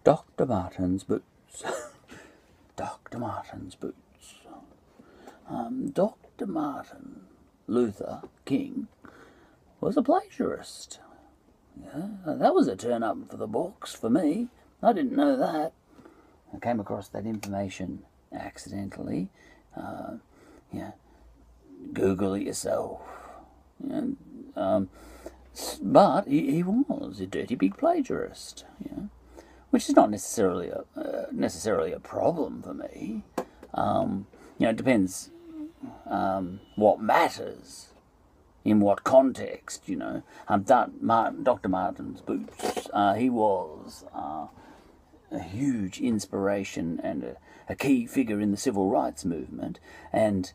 Dr. Martin's boots. Dr. Martin's boots. Dr. Martin Luther King was a plagiarist. Yeah, that was a turn up for the books for me. I didn't know that. I came across that information accidentally. Yeah, Google it yourself. Yeah, but he was a dirty big plagiarist. Yeah, which is not necessarily a problem for me. It depends what matters, in what context. Dr. Martin's boots. He was a huge inspiration and a key figure in the civil rights movement, and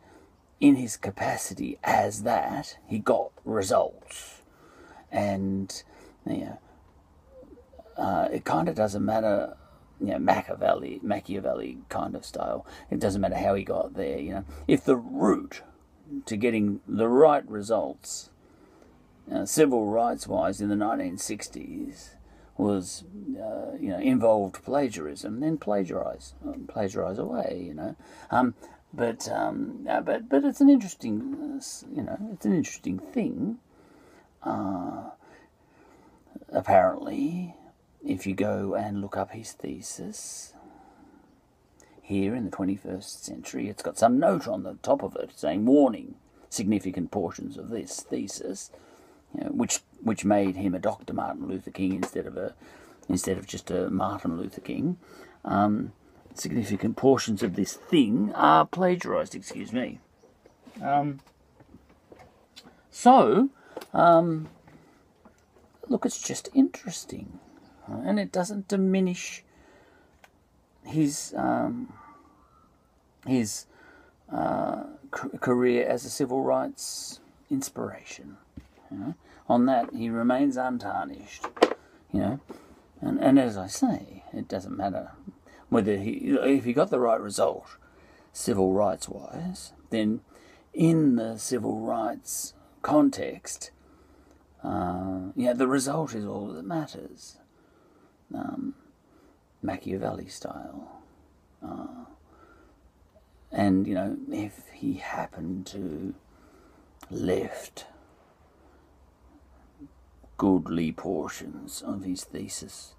in his capacity as that, he got results. And it kind of doesn't matter, Machiavelli kind of style. It doesn't matter how he got there. If the route to getting the right results, civil rights-wise, in the 1960s, was, involved plagiarism, then plagiarize away. But it's an interesting, thing. Apparently, if you go and look up his thesis here in the 21st century, it's got some note on the top of it saying, warning, significant portions of this thesis, which made him a Dr. Martin Luther King instead of just a Martin Luther King. Significant portions of this thing are plagiarized. Excuse me. Look, it's just interesting, and it doesn't diminish his career as a civil rights inspiration. On that, he remains untarnished. And as I say, it doesn't matter whether if he got the right result, civil rights wise, then in the civil rights context, the result is all that matters. Machiavelli style. And, if he happened to lift goodly portions of his thesis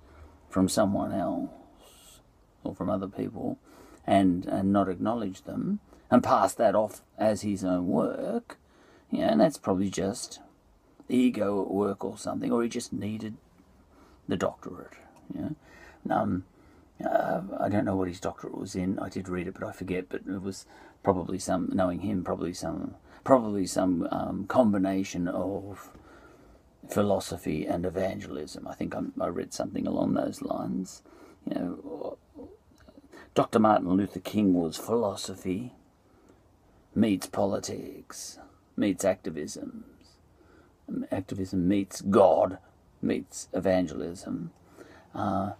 from someone else or from other people and not acknowledge them and pass that off as his own work, and that's probably just ego at work or something, or he just needed the doctorate. I don't know what his doctorate was in. I did read it, but I forget. But it was probably some combination of philosophy and evangelism. I think I read something along those lines. Dr. Martin Luther King was philosophy meets politics meets activism. Activism meets God meets evangelism, but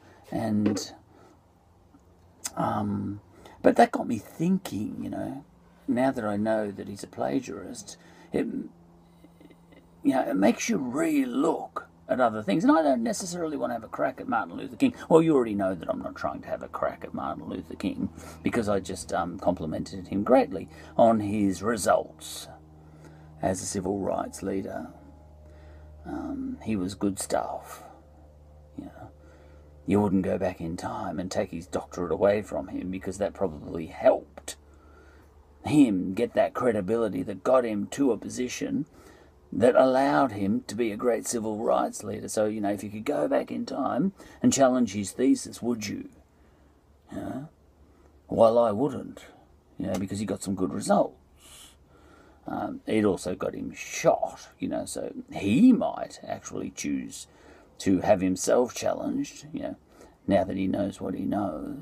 that got me thinking. Now that I know that he's a plagiarist, it makes you re-look at other things. And I don't necessarily want to have a crack at Martin Luther King. Well, you already know that I'm not trying to have a crack at Martin Luther King, because I just complimented him greatly on his results as a civil rights leader. He was good stuff. You wouldn't go back in time and take his doctorate away from him, because that probably helped him get that credibility that got him to a position that allowed him to be a great civil rights leader. So, if you could go back in time and challenge his thesis, would you? Well, I wouldn't, because he got some good results. It also got him shot, so he might actually choose to have himself challenged, now that he knows what he knows,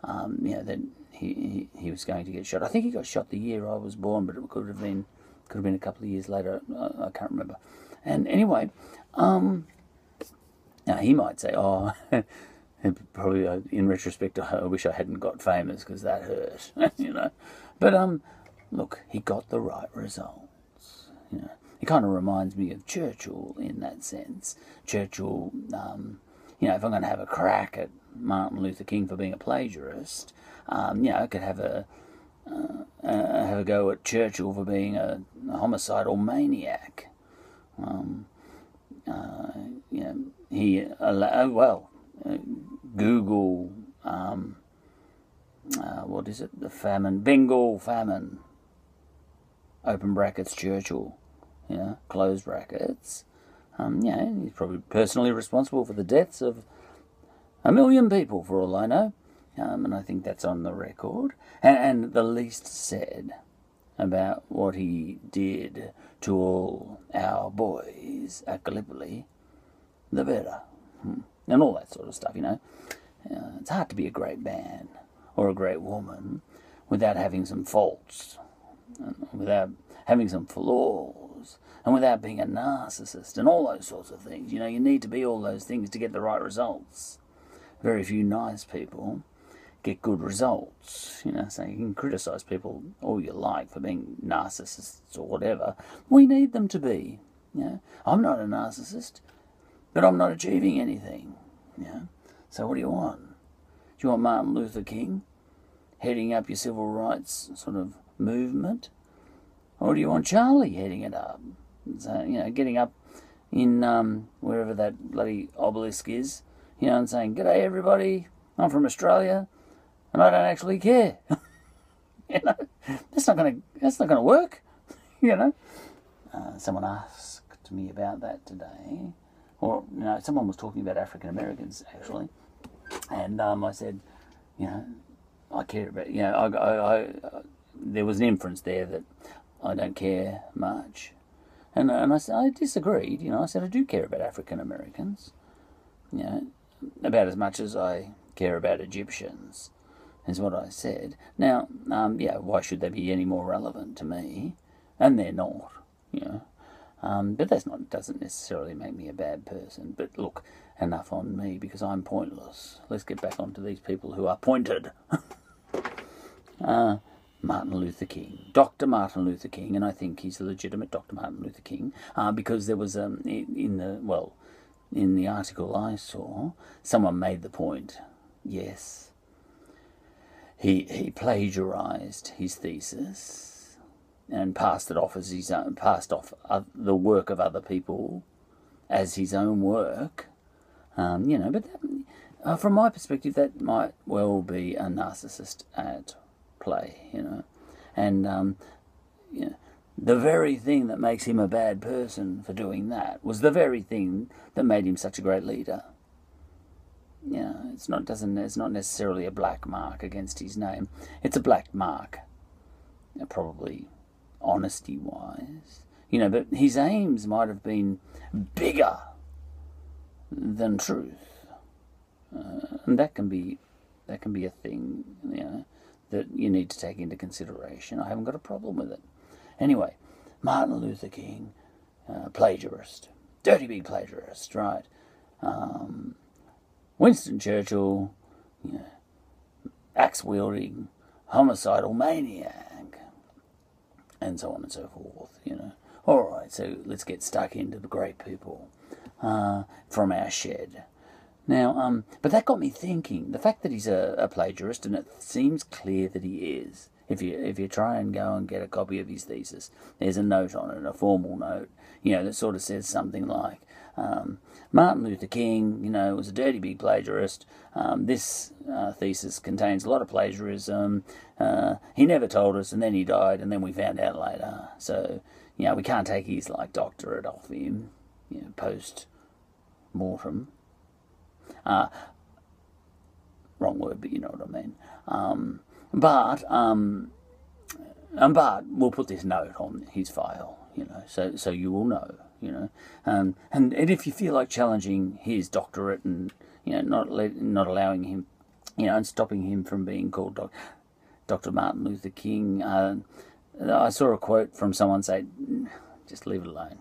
that he was going to get shot. I think he got shot the year I was born, but it could have been a couple of years later. I can't remember. And anyway, now he might say, probably in retrospect, I wish I hadn't got famous because that hurt, But look, he got the right results. It kind of reminds me of Churchill in that sense. Churchill, if I'm going to have a crack at Martin Luther King for being a plagiarist, could have a go at Churchill for being a homicidal maniac. Google, what is it? The famine, Bengal famine. Open brackets, Churchill, close brackets. He's probably personally responsible for the deaths of 1 million people, for all I know. And I think that's on the record. And the least said about what he did to all our boys at Gallipoli, the better. And all that sort of stuff, It's hard to be a great man or a great woman without having some faults, without having some flaws, and without being a narcissist and all those sorts of things. You need to be all those things to get the right results. Very few nice people get good results. So you can criticise people all you like for being narcissists or whatever. We need them to be. I'm not a narcissist, but I'm not achieving anything. So what do you want? Do you want Martin Luther King heading up your civil rights sort of movement? Or do you want Charlie heading it up? So, getting up in wherever that bloody obelisk is, and saying, "G'day everybody, I'm from Australia, and I don't actually care." That's not gonna work. Someone asked me about that today, or someone was talking about African Americans actually, and I said, I care about, there was an inference there that I don't care much, and I disagreed. I said I do care about African Americans, about as much as I care about Egyptians, is what I said. Now, why should they be any more relevant to me? And they're not, but doesn't necessarily make me a bad person. But look, enough on me, because I'm pointless. Let's get back onto these people who are pointed. Martin Luther King, Dr. Martin Luther King, and I think he's a legitimate Dr. Martin Luther King, because there was in the article I saw, someone made the point. Yes, he plagiarized his thesis and passed it off as his own, passed off the work of other people as his own work. But that, from my perspective, that might well be a narcissist at play, and the very thing that makes him a bad person for doing that was the very thing that made him such a great leader. It's not necessarily a black mark against his name. It's a black mark, probably honesty-wise, but his aims might have been bigger than truth, and that can be a thing, that you need to take into consideration. I haven't got a problem with it. Anyway, Martin Luther King, plagiarist, dirty big plagiarist, right? Winston Churchill, axe-wielding, homicidal maniac, and so on and so forth, All right, so let's get stuck into the great people from our shed. Now, but that got me thinking. The fact that he's a plagiarist, and it seems clear that he is. If you try and go and get a copy of his thesis, there's a note on it, a formal note, that sort of says something like, Martin Luther King, was a dirty big plagiarist. This thesis contains a lot of plagiarism. He never told us, and then he died, and then we found out later. So, we can't take his doctorate off him, post-mortem. Wrong word, but you know what I mean. But we'll put this note on his file, so you will know, and if you feel like challenging his doctorate and not allowing him, and stopping him from being called Dr. Martin Luther King, I saw a quote from someone say, just leave it alone,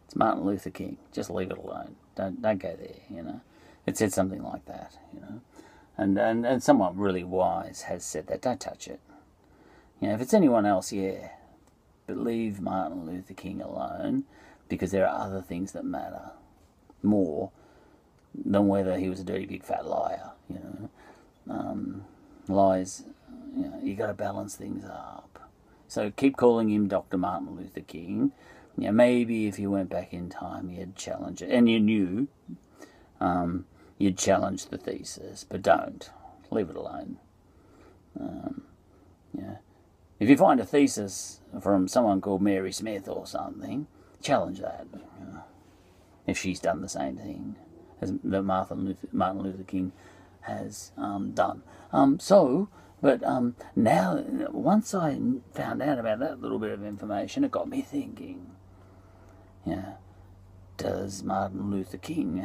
it's Martin Luther King, just leave it alone, don't go there, It said something like that, and someone really wise has said that. Don't touch it. If it's anyone else, but leave Martin Luther King alone, because there are other things that matter more than whether he was a dirty big fat liar. Lies, you got to balance things up. So keep calling him Dr. Martin Luther King. Maybe if you went back in time, you'd challenge it, and you knew you'd challenge the thesis, but don't. Leave it alone. If you find a thesis from someone called Mary Smith or something, challenge that. If she's done the same thing as that Martin Luther King has done. Now, once I found out about that little bit of information, it got me thinking, does Martin Luther King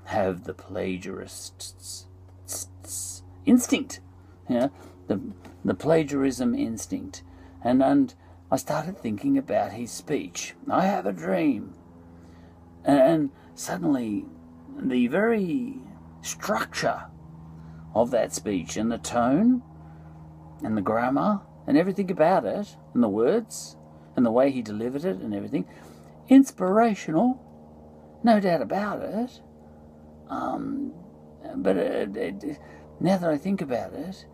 have the plagiarist's instinct? The plagiarism instinct. And I started thinking about his speech. I have a dream. And suddenly, the very structure of that speech and the tone and the grammar and everything about it and the words and the way he delivered it and everything, inspirational, no doubt about it. But now that I think about it,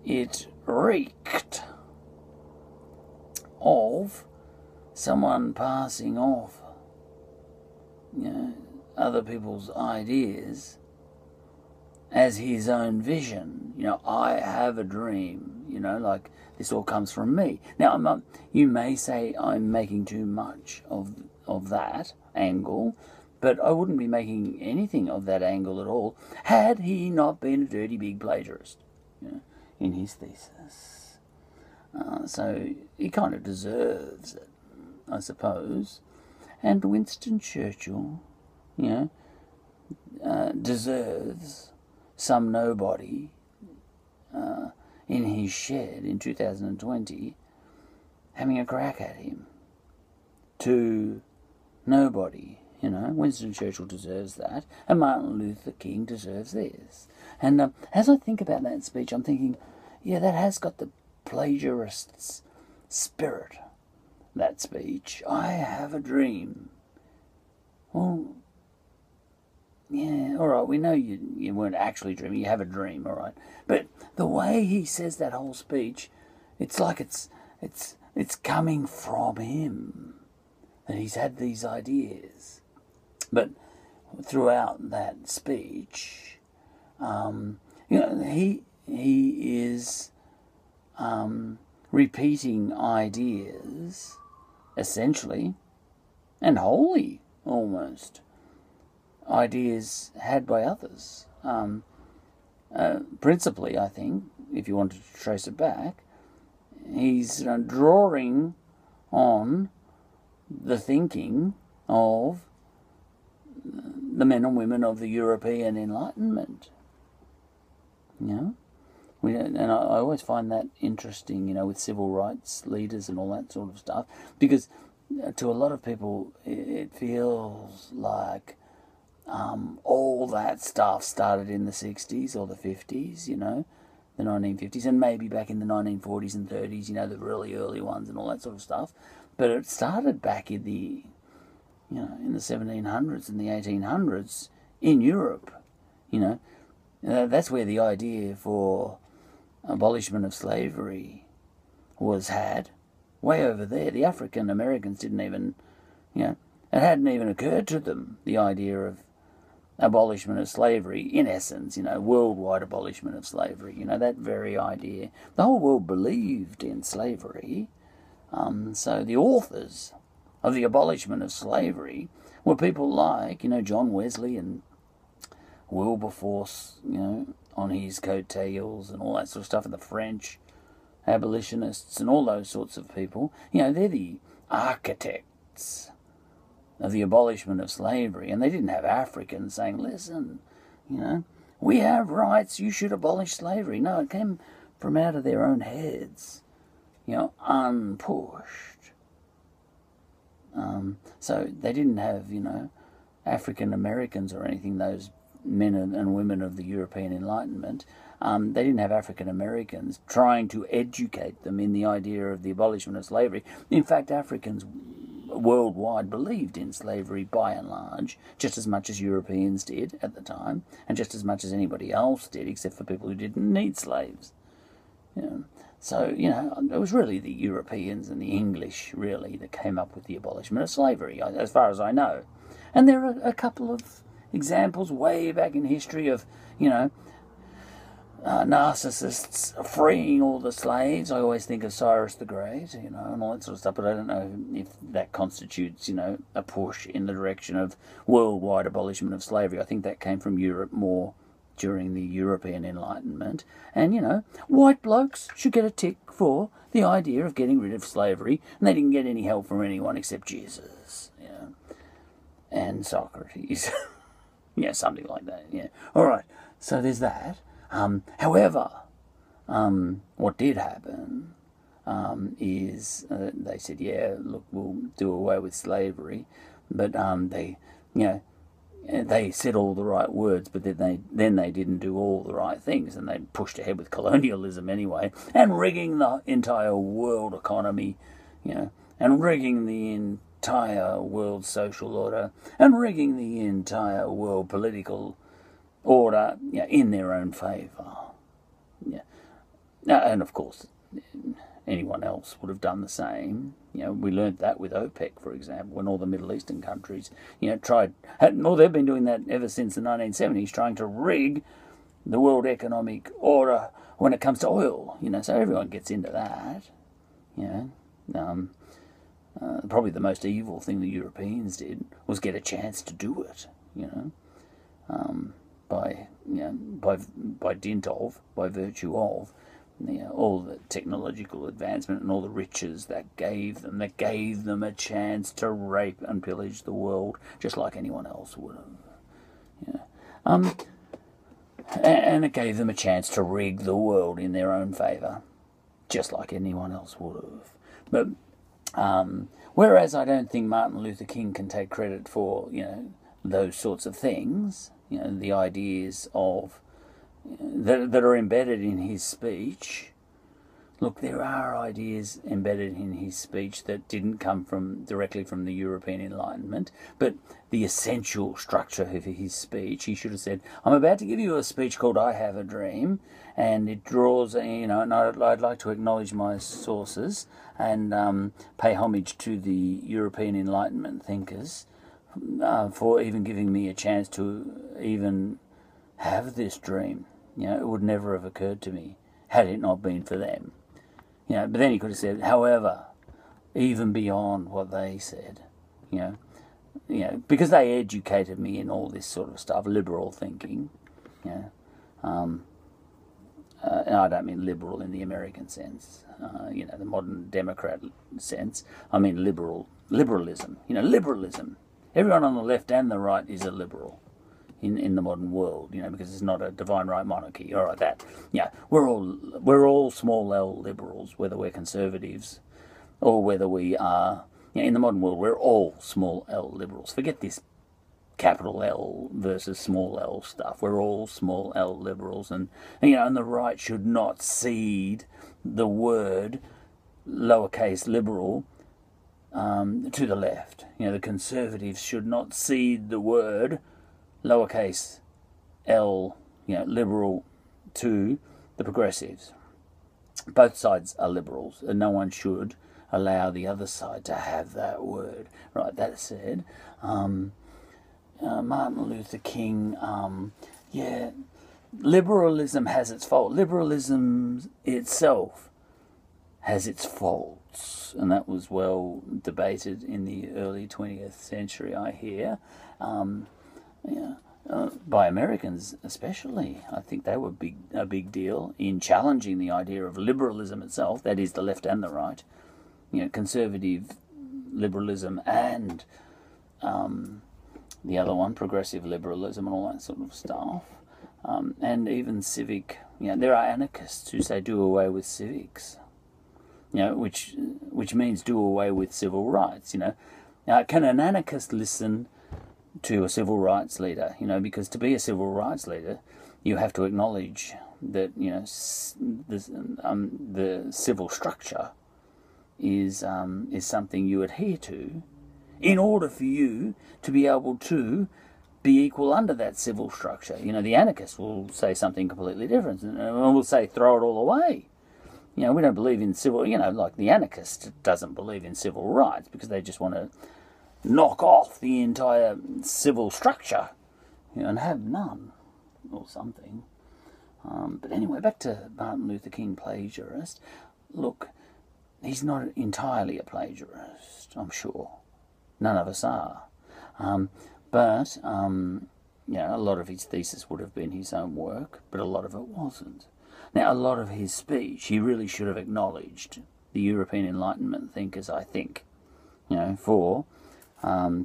it reeked of someone passing off, other people's ideas as his own vision. I have a dream, like this all comes from me. Now, you may say I'm making too much of that angle, but I wouldn't be making anything of that angle at all had he not been a dirty big plagiarist in his thesis. So he kind of deserves it, I suppose. And Winston Churchill, deserves some nobody in his shed in 2020 having a crack at him. To nobody, Winston Churchill deserves that, and Martin Luther King deserves this. And as I think about that speech, I'm thinking, that has got the plagiarist's spirit, that speech. I have a dream. Well, all right, we know you weren't actually dreaming, you have a dream, all right. But the way he says that whole speech, it's like it's coming from him, that he's had these ideas. But throughout that speech, he is repeating ideas, essentially, and wholly, almost, ideas had by others. Principally, I think, if you wanted to trace it back, he's drawing on the thinking of the men and women of the European Enlightenment. And I always find that interesting, with civil rights leaders and all that sort of stuff, because to a lot of people it feels like all that stuff started in the 60s or the 50s, the 1950s, and maybe back in the 1940s and 30s, the really early ones and all that sort of stuff. But it started back in the, in the 1700s and the 1800s in Europe. That's where the idea for abolishment of slavery was had, way over there. The African Americans didn't even, it hadn't even occurred to them, the idea of abolishment of slavery, in essence, worldwide abolishment of slavery, that very idea. The whole world believed in slavery. So the authors of the abolishment of slavery were people like, John Wesley and Wilberforce, on his coattails and all that sort of stuff, and the French abolitionists and all those sorts of people. They're the architects of the abolishment of slavery, and they didn't have Africans saying, listen, we have rights, you should abolish slavery. No, it came from out of their own heads, unpushed. So they didn't have, African Americans or anything, those men and women of the European Enlightenment. They didn't have African Americans trying to educate them in the idea of the abolishment of slavery. In fact, Africans worldwide believed in slavery by and large, just as much as Europeans did at the time, and just as much as anybody else did, except for people who didn't need slaves. You know. So, you know, it was really the Europeans and the English, really, that came up with the abolishment of slavery, as far as I know. And there are a couple of examples way back in history of, you know, narcissists freeing all the slaves. I always think of Cyrus the Great, you know, and all that sort of stuff, but I don't know if that constitutes, you know, a push in the direction of worldwide abolishment of slavery. I think that came from Europe more during the European Enlightenment. And, you know, white blokes should get a tick for the idea of getting rid of slavery, and they didn't get any help from anyone except Jesus, you know, and Socrates. Yeah, something like that, yeah. All right, so there's that. However, what did happen is they said, yeah, look, we'll do away with slavery, but they, you know, they said all the right words, but then they didn't do all the right things, and they pushed ahead with colonialism anyway, and rigging the entire world economy, you know, and rigging the entire world social order, and rigging the entire world political order, you know, in their own favour. Yeah, and of course, anyone else would have done the same. You know, we learned that with OPEC, for example, when all the Middle Eastern countries, you know, they've been doing that ever since the 1970s, trying to rig the world economic order when it comes to oil. You know, so everyone gets into that. You know, probably the most evil thing the Europeans did was get a chance to do it. You know, by dint of, by virtue of, you know, all the technological advancement and all the riches that gave them a chance to rape and pillage the world, just like anyone else would have. Yeah. And it gave them a chance to rig the world in their own favour, just like anyone else would have. But whereas I don't think Martin Luther King can take credit for, you know, those sorts of things, you know, the ideas of that are embedded in his speech. Look, there are ideas embedded in his speech that didn't come directly from the European Enlightenment, but the essential structure of his speech, he should have said, I'm about to give you a speech called I Have a Dream, and it draws, you know, and I'd like to acknowledge my sources and pay homage to the European Enlightenment thinkers for even giving me a chance to even have this dream. You know, it would never have occurred to me had it not been for them. You know, but then he could have said, however, even beyond what they said, you know, because they educated me in all this sort of stuff, liberal thinking, you know, and I don't mean liberal in the American sense, you know, the modern Democrat sense. I mean liberalism, you know, liberalism. Everyone on the left and the right is a liberal in the modern world, you know, because it's not a divine right monarchy. All right, that. Yeah, we're all small L liberals, whether we're conservatives or whether we are, you know, in the modern world, we're all small L liberals. Forget this capital L versus small L stuff. We're all small L liberals, and you know, and the right should not cede the word lowercase liberal to the left. You know, the conservatives should not cede the word lowercase l, you know, liberal to the progressives. Both sides are liberals, and no one should allow the other side to have that word. Right, that said, Martin Luther King, yeah, liberalism has its fault. Liberalism itself has its faults, and that was well debated in the early 20th century, I hear. Yeah, by Americans especially. I think they were a big deal in challenging the idea of liberalism itself, that is the left and the right, you know, conservative liberalism and the other one, progressive liberalism and all that sort of stuff. And even civic, you know, there are anarchists who say do away with civics, you know, which means do away with civil rights, you know. Now, can an anarchist listen to a civil rights leader? You know, because to be a civil rights leader, you have to acknowledge that, you know, the civil structure is something you adhere to in order for you to be able to be equal under that civil structure. You know, the anarchists will say something completely different, and will say throw it all away. You know, we don't believe in civil, you know, like the anarchist doesn't believe in civil rights because they just want to knock off the entire civil structure, you know, and have none or something. But anyway, back to Martin Luther King, plagiarist. Look, he's not entirely a plagiarist, I'm sure. None of us are. But you know, a lot of his thesis would have been his own work, but a lot of it wasn't. Now, a lot of his speech, he really should have acknowledged the European Enlightenment thinkers, I think, you know, for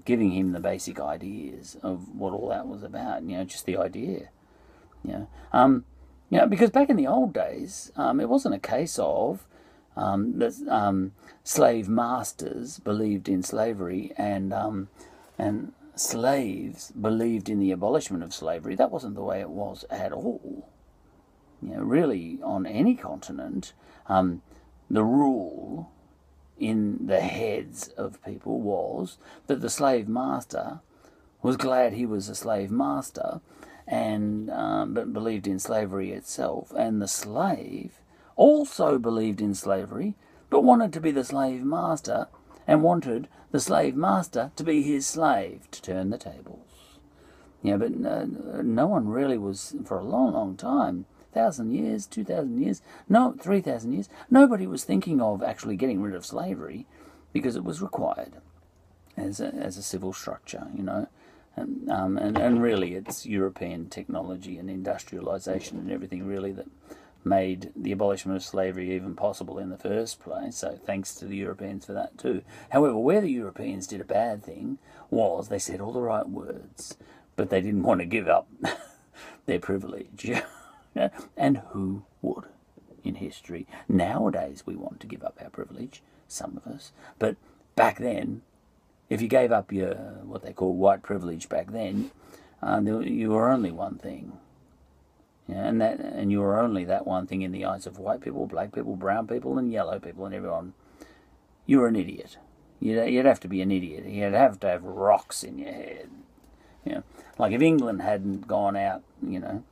giving him the basic ideas of what all that was about, you know, just the idea. You know, because back in the old days, it wasn't a case of that slave masters believed in slavery and slaves believed in the abolishment of slavery. That wasn't the way it was at all. You know, really, on any continent, the rule in the heads of people was that the slave master was glad he was a slave master and but believed in slavery itself, and the slave also believed in slavery but wanted to be the slave master and wanted the slave master to be his slave, to turn the tables. Yeah, but no one really was, for a long, long time, 1,000 years, 2,000 years, no, 3,000 years, nobody was thinking of actually getting rid of slavery because it was required as a civil structure, you know. And really it's European technology and industrialisation and everything really that made the abolishment of slavery even possible in the first place, so thanks to the Europeans for that too. However, where the Europeans did a bad thing was they said all the right words, but they didn't want to give up their privilege. And who would in history? Nowadays we want to give up our privilege, some of us, but back then, if you gave up your, what they call white privilege back then, you were only one thing. Yeah, and you were only that one thing in the eyes of white people, black people, brown people, and yellow people, and everyone. You were an idiot. You'd have to be an idiot. You'd have to have rocks in your head. You know, like if England hadn't gone out, you know,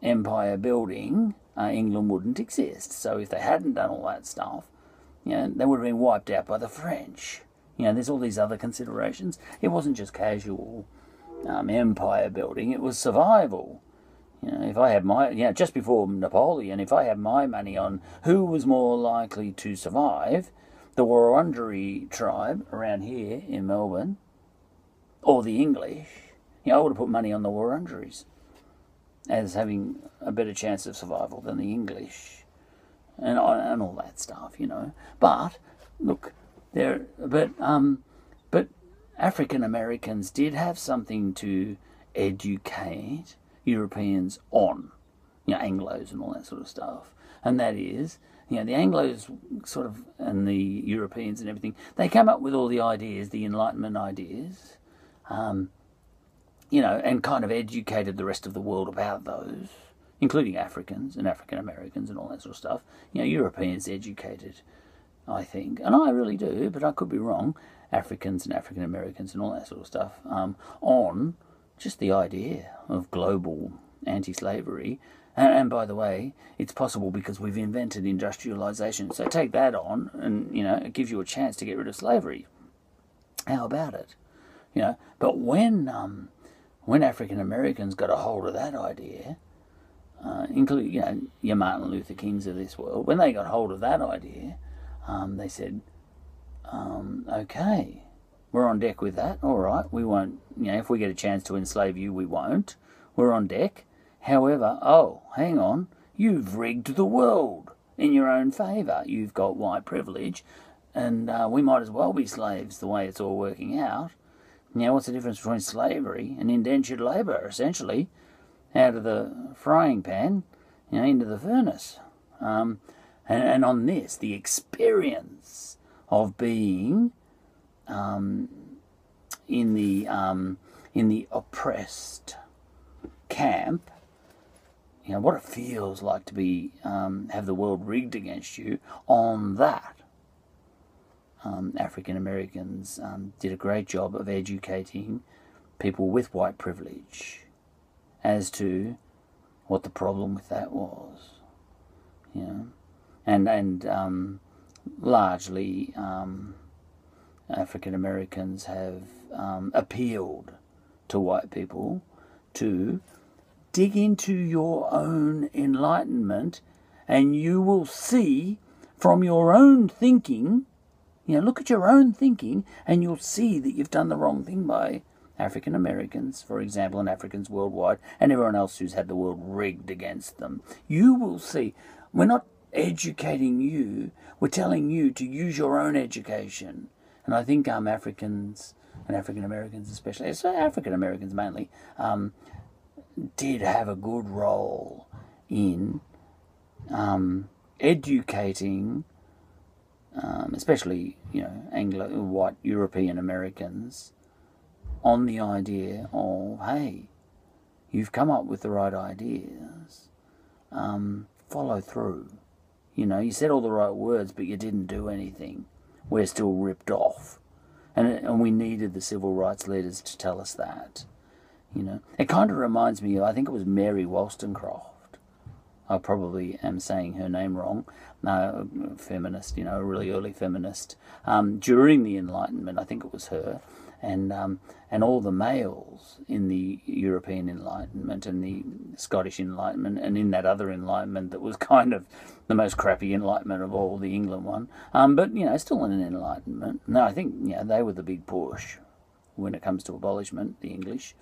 empire building, England wouldn't exist. So if they hadn't done all that stuff, you know, they would have been wiped out by the French. You know, there's all these other considerations. It wasn't just casual empire building, it was survival. You know, if I had my, you know, just before Napoleon, if I had my money on who was more likely to survive, the Wurundjeri tribe around here in Melbourne, or the English, you know, I would have put money on the Wurundjeris as having a better chance of survival than the English, and all that stuff, you know. But look, but African Americans did have something to educate Europeans on, you know, Anglos and all that sort of stuff, and that is, you know, the Anglos sort of, and the Europeans and everything, they came up with all the ideas, the Enlightenment ideas, you know, and kind of educated the rest of the world about those, including Africans and African Americans and all that sort of stuff. You know, Europeans educated, I think, and I really do, but I could be wrong, Africans and African Americans and all that sort of stuff, on just the idea of global anti-slavery. And by the way, it's possible because we've invented industrialisation. So take that on and, you know, it gives you a chance to get rid of slavery. How about it? You know, but when African Americans got a hold of that idea, including, you know, your Martin Luther Kings of this world, when they got hold of that idea, they said, okay, we're on deck with that. All right, we won't, you know, if we get a chance to enslave you, we won't. We're on deck. However, oh, hang on, you've rigged the world in your own favour. You've got white privilege, and we might as well be slaves the way it's all working out. You know, what's the difference between slavery and indentured labour, essentially? Out of the frying pan, you know, into the furnace. And on this, the experience of being in the oppressed camp, you know, what it feels like to be have the world rigged against you on that. African Americans did a great job of educating people with white privilege as to what the problem with that was, you know, and largely African Americans have appealed to white people to dig into your own enlightenment, and you will see from your own thinking, you know, look at your own thinking, and you'll see that you've done the wrong thing by African Americans, for example, and Africans worldwide, and everyone else who's had the world rigged against them. You will see. We're not educating you, we're telling you to use your own education. And I think Africans, and African Americans especially, so African Americans mainly, did have a good role in educating, especially, you know, white European Americans, on the idea of, hey, you've come up with the right ideas, follow through. You know, you said all the right words, but you didn't do anything. We're still ripped off. And we needed the civil rights leaders to tell us that. You know, it kind of reminds me of, I think it was Mary Wollstonecraft. I probably am saying her name wrong. No, feminist, you know, a really early feminist. During the Enlightenment, I think it was her. And all the males in the European Enlightenment and the Scottish Enlightenment and in that other Enlightenment that was kind of the most crappy Enlightenment of all, the England one. But, you know, still an Enlightenment. No, I think, you know, they were the big push when it comes to abolishment, the English.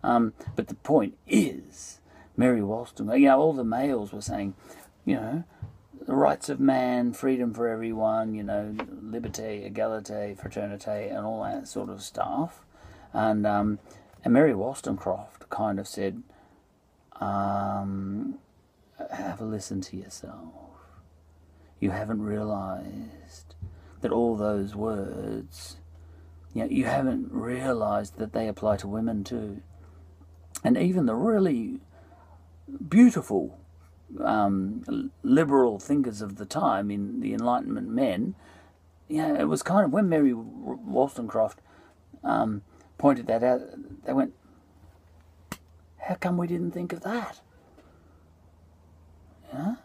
But the point is, Mary Wollstonecraft, you know, all the males were saying, you know, the rights of man, freedom for everyone, you know, liberté, égalité, fraternité, and all that sort of stuff. And Mary Wollstonecraft kind of said, have a listen to yourself. You haven't realised that all those words, you know, you haven't realised that they apply to women too. And even the really beautiful liberal thinkers of the time, in the Enlightenment men, yeah, it was kind of when Mary Wollstonecraft pointed that out, they went, how come we didn't think of that? Yeah?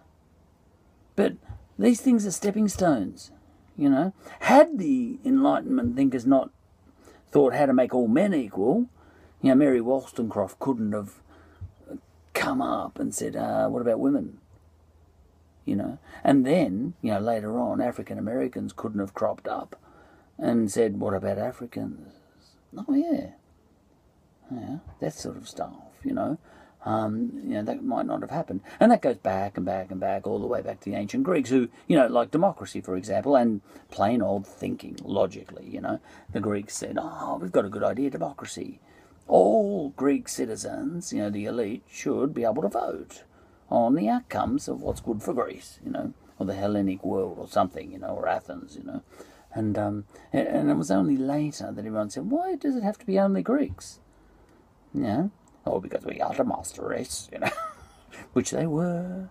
But these things are stepping stones, you know. Had the Enlightenment thinkers not thought how to make all men equal, you know, Mary Wollstonecraft couldn't have come up and said, what about women? You know, and then, you know, later on, African Americans couldn't have cropped up and said, what about Africans? Oh, yeah. Yeah, that sort of stuff, you know. You know, that might not have happened. And that goes back and back and back, all the way back to the ancient Greeks who, you know, like democracy, for example, and plain old thinking, logically, you know. The Greeks said, oh, we've got a good idea, democracy. All Greek citizens, you know, the elite, should be able to vote on the outcomes of what's good for Greece, you know, or the Hellenic world or something, you know, or Athens, you know. And it was only later that everyone said, why does it have to be only Greeks? Yeah. Oh, because we are the master race, you know, which they were,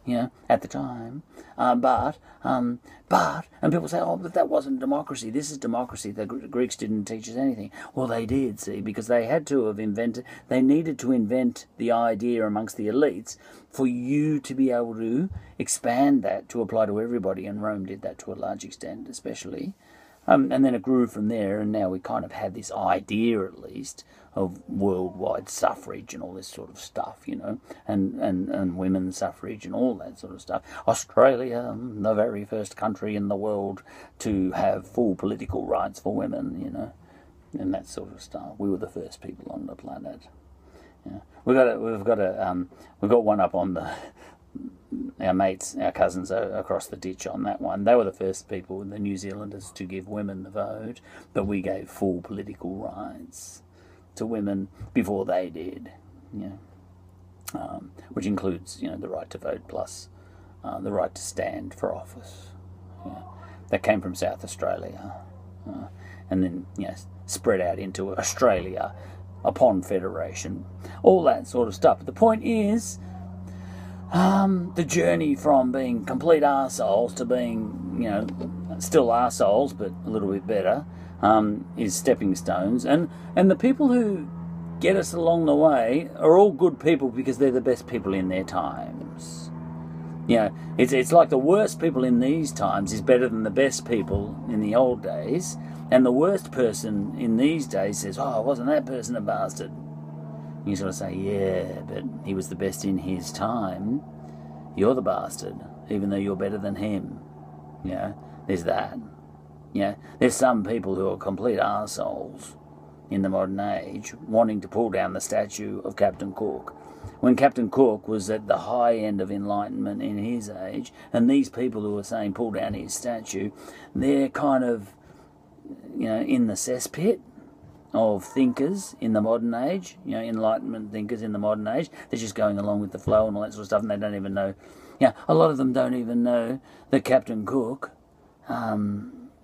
you know, at the time. But, and people say, oh, but that wasn't democracy. This is democracy. The Greeks didn't teach us anything. Well, they did, see, because they had to have they needed to invent the idea amongst the elites for you to be able to expand that to apply to everybody, and Rome did that to a large extent, especially. And then it grew from there, and now we kind of had this idea, at least, of worldwide suffrage and all this sort of stuff, you know, and women's suffrage and all that sort of stuff. Australia, the very first country in the world to have full political rights for women, you know, and that sort of stuff. We were the first people on the planet. Yeah. We've got one up on our mates, our cousins across the ditch on that one. They were the first people, the New Zealanders, to give women the vote, but we gave full political rights to women before they did, you know, which includes, you know, the right to vote plus the right to stand for office. Yeah. That came from South Australia, and then, you know, spread out into Australia upon federation, all that sort of stuff. But the point is, the journey from being complete arseholes to being, you know, still arseholes, but a little bit better, is stepping stones. And the people who get us along the way are all good people because they're the best people in their times. It's like the worst people in these times is better than the best people in the old days, and the worst person in these days says, "Oh, wasn't that person a bastard?" You sort of say, "Yeah, but he was the best in his time. You're the bastard, even though you're better than him." There's that. There's some people who are complete arseholes in the modern age wanting to pull down the statue of Captain Cook, when Captain Cook was at the high end of enlightenment in his age, and these people who are saying pull down his statue, they're kind of, in the cesspit of thinkers in the modern age, enlightenment thinkers in the modern age. They're just going along with the flow and all that sort of stuff, and they don't even know, a lot of them don't even know that Captain Cook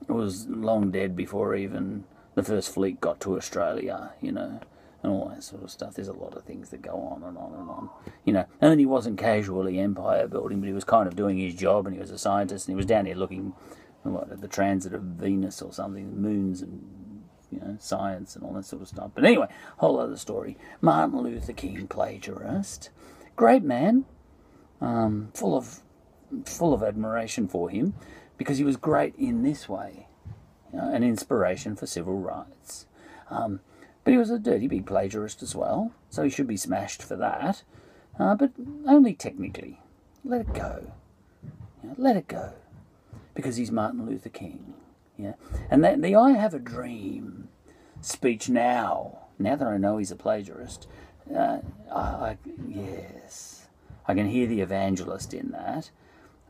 was long dead before even the first fleet got to Australia, and all that sort of stuff. There's a lot of things that go on and on and on, And then he wasn't casually empire building, but he was kind of doing his job, and he was a scientist, and he was down here looking at the transit of Venus or something, moons and, science and all that sort of stuff. But anyway, whole other story. Martin Luther King, plagiarist. Great man. Full of admiration for him, because he was great in this way. An inspiration for civil rights. But he was a dirty big plagiarist as well, so he should be smashed for that. But only technically. Let it go. Let it go. Because he's Martin Luther King. And the I Have a Dream speech now that I know he's a plagiarist, yes, I can hear the evangelist in that,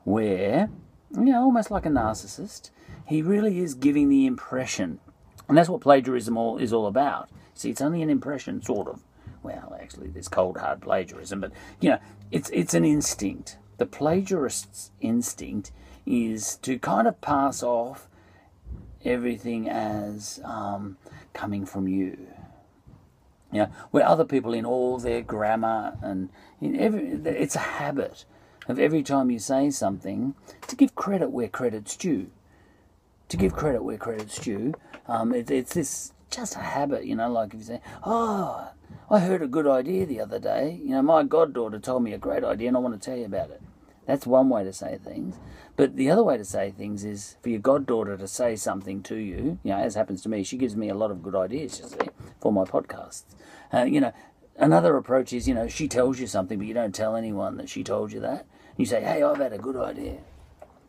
where, almost like a narcissist, he really is giving the impression, and that's what plagiarism is all about. See, it's only an impression, sort of. Well, actually, there's cold, hard plagiarism, but, it's an instinct. The plagiarist's instinct is to kind of pass off everything as coming from you. Where other people, in all their grammar and it's a habit of every time you say something to give credit where credit's due. To give credit where credit's due. It's this just a habit, like if you say, "Oh, I heard a good idea the other day. My goddaughter told me a great idea and I want to tell you about it." That's one way to say things. But the other way to say things is for your goddaughter to say something to you, as happens to me. She gives me a lot of good ideas, for my podcasts. Another approach is, she tells you something, but you don't tell anyone that she told you that. You say, "Hey, I've had a good idea.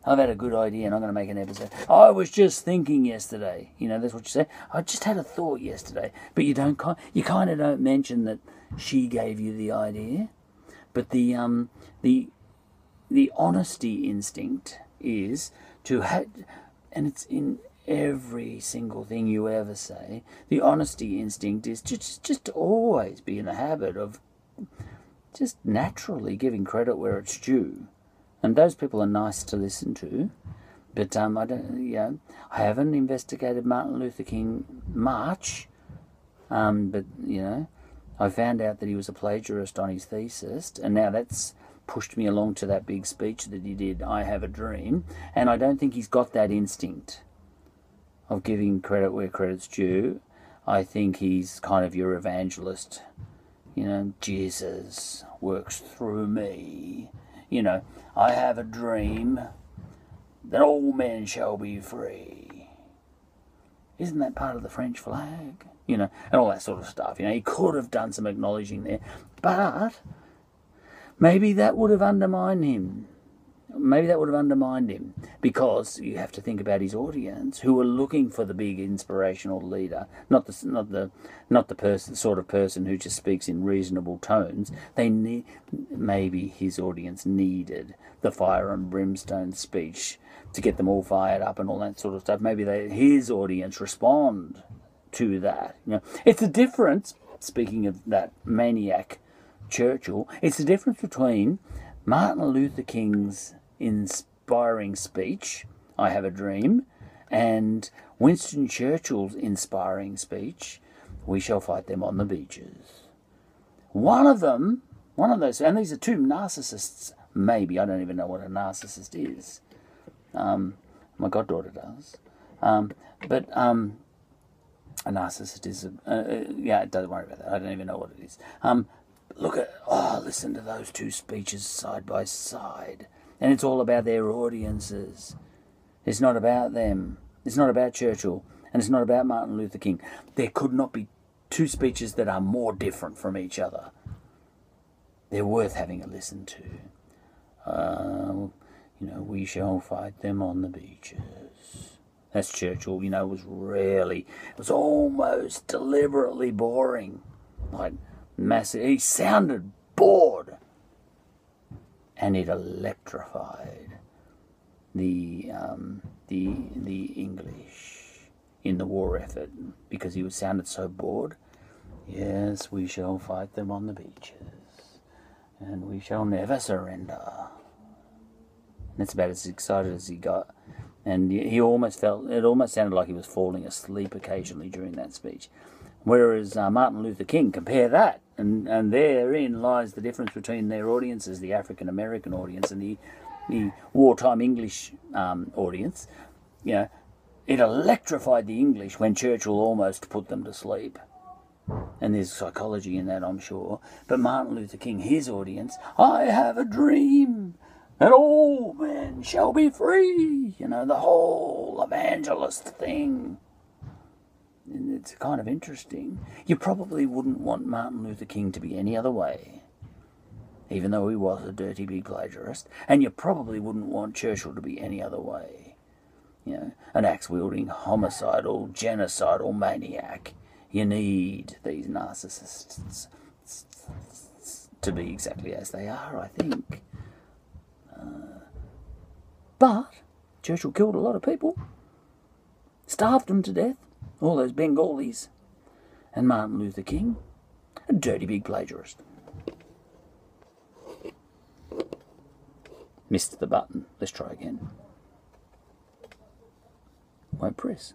I've had a good idea and I'm going to make an episode. I was just thinking yesterday." That's what you say. "I just had a thought yesterday." But you kind of don't mention that she gave you the idea. But the honesty instinct is to have, and it's in every single thing you ever say, the honesty instinct is just to always be in the habit of just naturally giving credit where it's due. And those people are nice to listen to, but I haven't investigated Martin Luther King much, but I found out that he was a plagiarist on his thesis, and now that's pushed me along to that big speech that he did, "I Have a Dream," and I don't think he's got that instinct of giving credit where credit's due. I think he's kind of your evangelist. Jesus works through me. "I have a dream that all men shall be free." Isn't that part of the French flag? And all that sort of stuff. He could have done some acknowledging there, but maybe that would have undermined him. Because you have to think about his audience, who are looking for the big inspirational leader, not the sort of person who just speaks in reasonable tones. Maybe his audience needed the fire and brimstone speech to get them all fired up and all that sort of stuff. Maybe his audience respond to that. It's the difference. Speaking of that maniac Churchill, it's the difference between Martin Luther King's inspiring speech, "I Have a Dream," and Winston Churchill's inspiring speech, "We shall fight them on the beaches." One of those, and these are two narcissists, maybe, I don't even know what a narcissist is. My goddaughter does. But a narcissism. Yeah, don't worry about that. I don't even know what it is. Listen to those two speeches side by side. And it's all about their audiences. It's not about them. It's not about Churchill. And it's not about Martin Luther King. There could not be two speeches that are more different from each other. They're worth having a listen to. We shall fight them on the beaches. That's Churchill, it was almost deliberately boring. Like, massive. He sounded bored. And it electrified the English in the war effort because he sounded so bored. Yes, we shall fight them on the beaches, and we shall never surrender. And that's about as excited as he got. And it almost sounded like he was falling asleep occasionally during that speech. Whereas Martin Luther King, compare that, and therein lies the difference between their audiences, the African American audience and the wartime English audience. It electrified the English when Churchill almost put them to sleep. And there's psychology in that, I'm sure. But Martin Luther King, his audience, I have a dream that all men shall be free. The whole evangelist thing. And it's kind of interesting. You probably wouldn't want Martin Luther King to be any other way, even though he was a dirty big plagiarist. And you probably wouldn't want Churchill to be any other way. An axe-wielding, homicidal, genocidal maniac. You need these narcissists to be exactly as they are, I think. But Churchill killed a lot of people. Starved them to death. All those Bengalis. And Martin Luther King, a dirty big plagiarist. Missed the button. Let's try again. Won't press.